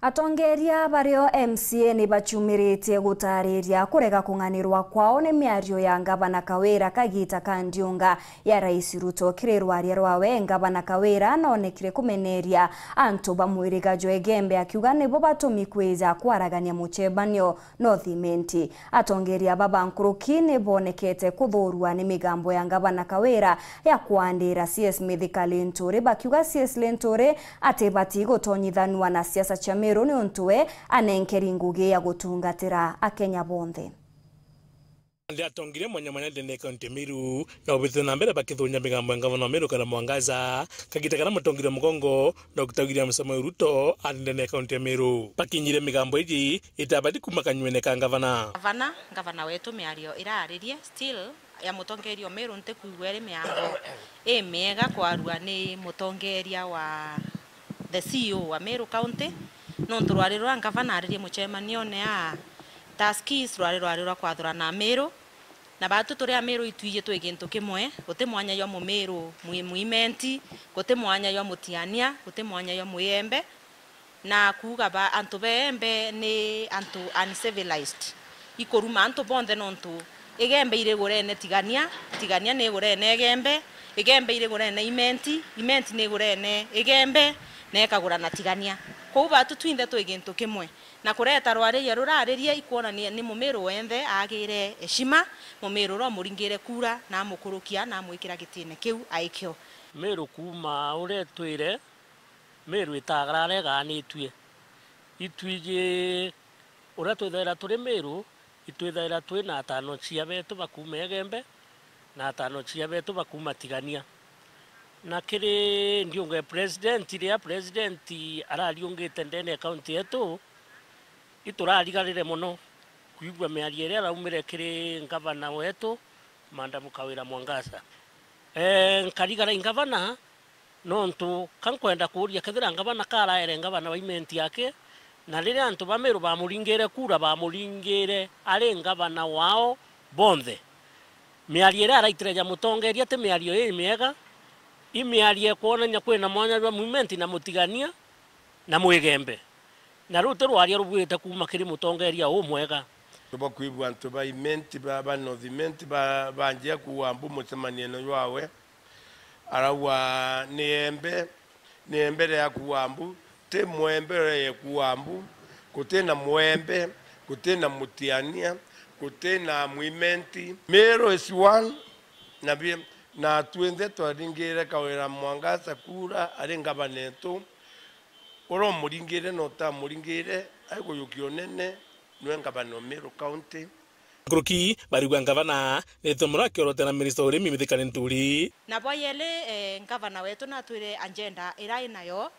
Atongeria bario MCA ni bachumiritie gutariria kurega kunganirwa kwao ni miario ya Ngavana Kawira kagita kandiunga ya Rais Ruto kirirwaria rwawe. Ngavana Kawira nonekire kumeneria antu bamwiriga Joegembe akiuga nibo batumi kwiza kwaragania muchebanio Northimenti. Atongeria babankuruki ni bonekete kuthurua ni migambo ya Ngavana Kawira ya kuandira CS Mithika Linturi bakiuga CS Linturi atebati gutonyithanwa na siasa cha ni untuwe anenkeri ngugi ya gutungatira akenya bonthe. Ndi atongire mwanya dene kaunti Meru ya ubithu na mbere bakithunya migambo ya Ngavana Meru kana Mwangaza kagita kana mutongire mugongo Dr. William Samoei Ruto dene kaunti Meru bakinyire migambo iji itabati kumakanywe ka Ngavana wetu miario iraririe still ya mutongerio Meru nte kuigwere miambo mega kwarua ni mutongeria wa the CEO wa Meru County nontu rwari rwa Ngavana aririe muchemanio ne a taskis rwari rwa kwathura na Meru na batu turi a Meru itwije twi gintu kimwe guti mwanya yo mu Meru muimenti guti mwanya yo mutiania guti mwanya yo muembe na kuga ba antu bembe ni antu uncivilized ikoruma antu bonde nontu igembe ire gorene tigania ne gorene igembe ire gorene imenti ne gorene igembe ne kagura na tigania ko batu twinde twi gintu kimwe na kureta rwari ruraririe ikuona ni mumeru wenthe agire heshima mumeru ro muringire kura na mukurukia na mwikira gitine kiu aikio Meru kuma uretwire Meru itagarare ganitwie itwije uratwithera turi Meru itwithera twi na tano cia betu bakuma Egembe na tano cia betu bakuma tigania na kiri ndiunge president arariungite ndene county yetu iturarigarire muno kuigwa miario ria raumire kiri Ngavana wetu Madam Kawira Mwangaza nkarigara Ngavana nontu kankwenda kuria kethira Ngavana karaere Ngavana wa imenti yake na riria antu bameru bamuringire kura bamuringire ari Ngavana wao bonthe miario ria araitireja mutongeria te miario miega imiarie kuonanya kwina mwanya wa movement na mutigania na mwigembe na ruto rwaria rubwite kuma kiri mutongeria umwega tuba kuibwa antu ba imenti ba Northimenti banjia kuambu mutemanieno yawe arawa niembe ya kuambu te mwembe ya kuambu kutena mwembe kutena mutiania kutena mwimenti Meru is one na tuende twaringire Kawira Mwangaza kura ari Ngavana etu oro muringire no ta muringire aiko yukionene no Ngavana Meru County Kuruki barigwa Ngavana netomura kiorotena Minister Urimi Mithika Linturi na boyele Ngavana wetu na twire agenda irai nayo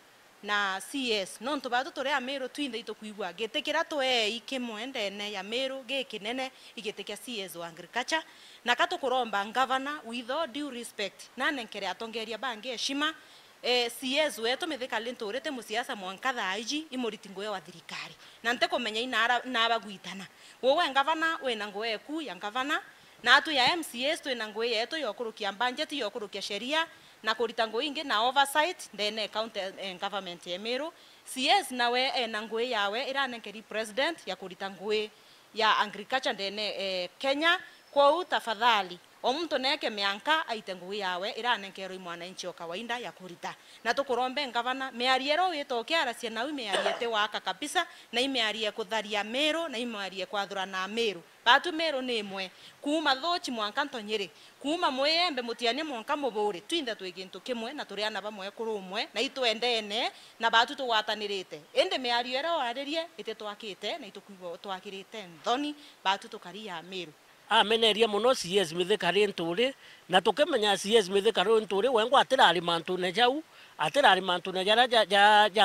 na CS nontu batu turi a Meru twinde itukuigwa getekira twe ikimwe ndene ya Meru gekinene igetekia CS wa agriculture na katukuromba Ngavana with all due respect na nenkere atongeria bangi heshima CS wetu Mithika Linturi te musiasa mwankatha aiji imuritingo wa thirikari na nte kumenya ina abagwitana wowe Ngavana wena ngoe ku ya Ngavana na atu ya MCS twina ngoe yetu yokurukia budget yokurukia sheria na kurita ngoi ingi na oversight ndene county government ya Meru CS nawe na ngoi yawe iranenkeri president ya kurita ngoi ya agriculture ndene Kenya kwa utafadhali omuntu neke mianka aite ngui yawe iranenkero mwananchi wa kawaida ya kurita na tukurombe Ngavana miariero witoke aracia na miariete waka kabisa na imiarie kutharia Meru na imiarie kwathura na Meru batu Meru ni imwe kuma thochi mwanka ntonyiri kuma mwembe mutiani mwanka muburi twinde twi gintu kimwe na turi ana bamwe kurumwe na itwendene na batu tuwatanirite ende miariero aririe ite twakite na itukuigo twakirite nthoni batu tukaria Meru ameneria muno CS Mithika Linturi na tukemenya CS Mithika Linturi wengo atirari mantune jau atirari mantune jara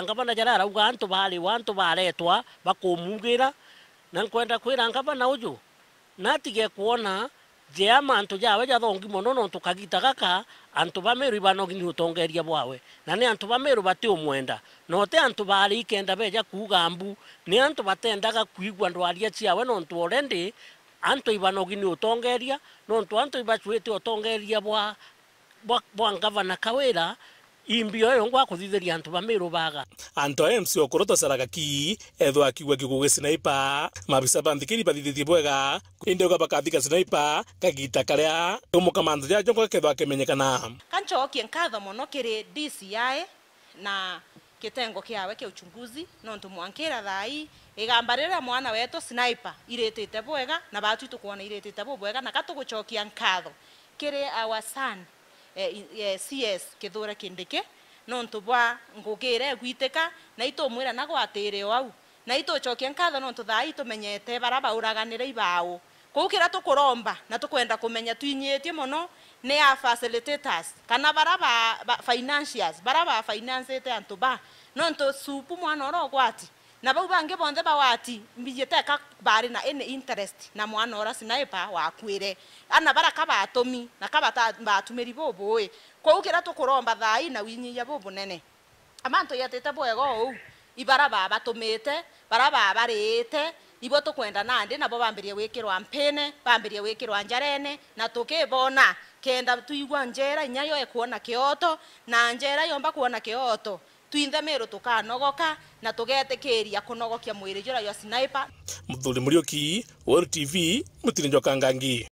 Ngavana jara arauga antu bari wantu baretwa bakumugira na nkwenda kwira Ngavana uju natige kuona je amantu jawe jathongi muno no tukagita gaka antu ba Meru banogi ni utongeria bwawe na ni antu ba Meru bati umwenda no te antu bari kenda beja kugambu ni antu batendaga kuigwa ndwaria ciawe no ntu already anto ibanogi ni utongeria no ntu anto ibachwete utongeria bwa Ngavana Kawira imbio yo ngwa kuthithiria antu ba Meru baga anto MC Okoroto Saragaki etho akiwa kigugu sniper mabisa bandikiri bathithitie bwega inde ukabakathika sniper kagita karia umukamando ja jongo ketho akimenyekana kanchokie nkatho mono kiri DCI na kitengo kiawe kia uchunguzi nontu mwankira thai igambarira mwana wetu sniper iretete bwega na batu tukuona iretete bwega na katuguchokia nkatho kiri our son CS Kithura Kindiki nontu bwa ngugire gwiteka na itumwira na gwatire wau na ituchokia nkatho nontu thai tumenyete baraba uraganire ibao kukira tukuromba na tukwenda kumenya twinyetie muno ne a facilitators kana baraba financiers baraba financete antu ba nontu supu mwana oro gwati na bau bange bonde bawati mbiyeteka bari na any interest na mwana ora sniper wakwire ana baraka batomi na kabata batumeri boboe kukira tukuromba thai na winyi ya bobo nene amanto yatete bwego ou ibaraba batumete baraba barete ibo tukwenda nandi nabo bambirie wikirwa mpene bambirie wikirwa njarene na tukibona kenda tuigwa njera inyayo ekuona kioto na njera yomba kuona kioto tuinthe Meru tukanogoka na tugetekeria kunogokia mwiri jura yo sniper Muthuri Muriuki World TV Mutirinjo Kangangi.